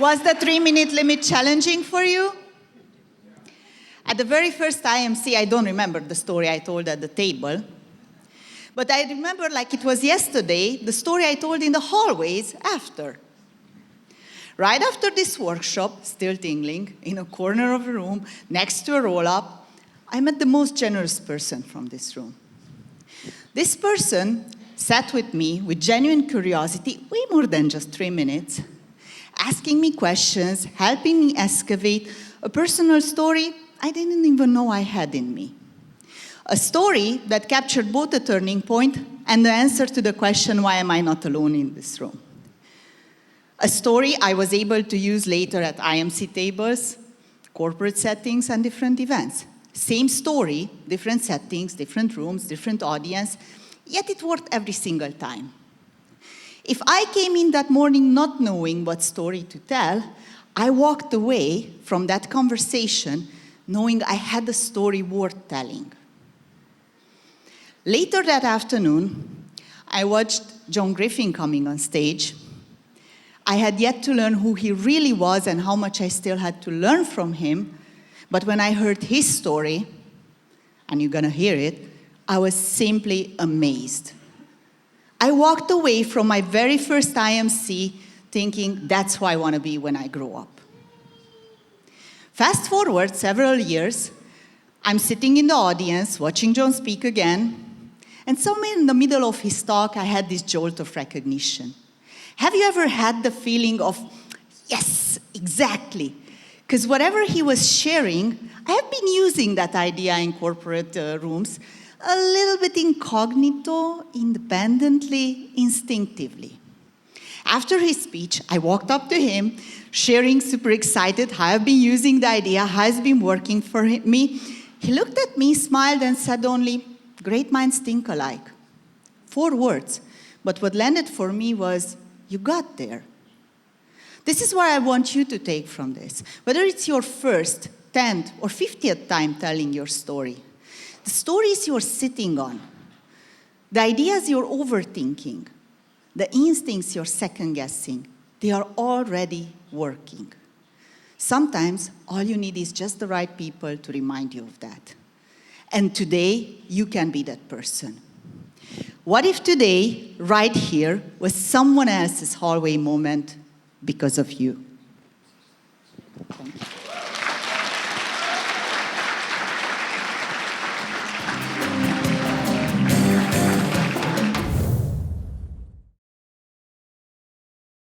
Was the 3-minute limit challenging for you? At the very first IMC, I don't remember the story I told at the table, but I remember like it was yesterday, the story I told in the hallways after. Right after this workshop, still tingling, in a corner of the room, next to a roll-up, I met the most generous person from this room. This person sat with me with genuine curiosity, way more than just 3 minutes, asking me questions, helping me excavate a personal story I didn't even know I had in me. A story that captured both a turning point and the answer to the question, why am I not alone in this room? A story I was able to use later at IMC tables, corporate settings, and different events. Same story, different settings, different rooms, different audience, yet it worked every single time. If I came in that morning not knowing what story to tell, I walked away from that conversation knowing I had a story worth telling. Later that afternoon, I watched John Griffin coming on stage. I had yet to learn who he really was and how much I still had to learn from him, but when I heard his story, and you're gonna hear it, I was simply amazed. I walked away from my very first IMC thinking that's who I want to be when I grow up. Fast forward several years, I'm sitting in the audience watching John speak again, and somewhere in the middle of his talk, I had this jolt of recognition. Have you ever had the feeling of, yes, exactly? Because whatever he was sharing, I have been using that idea in corporate rooms, a little bit incognito, independently, instinctively. After his speech, I walked up to him, sharing super excited how I've been using the idea, how it's been working for me. He looked at me, smiled, and said only, "Great minds think alike." 4 words, but what landed for me was, you got there. This is what I want you to take from this. Whether it's your first, 10th, or 50th time telling your story, the stories you're sitting on, the ideas you're overthinking, the instincts you're second-guessing, they are already working. Sometimes all you need is just the right people to remind you of that. And today, you can be that person. What if today, right here, was someone else's hallway moment because of you? Thank you.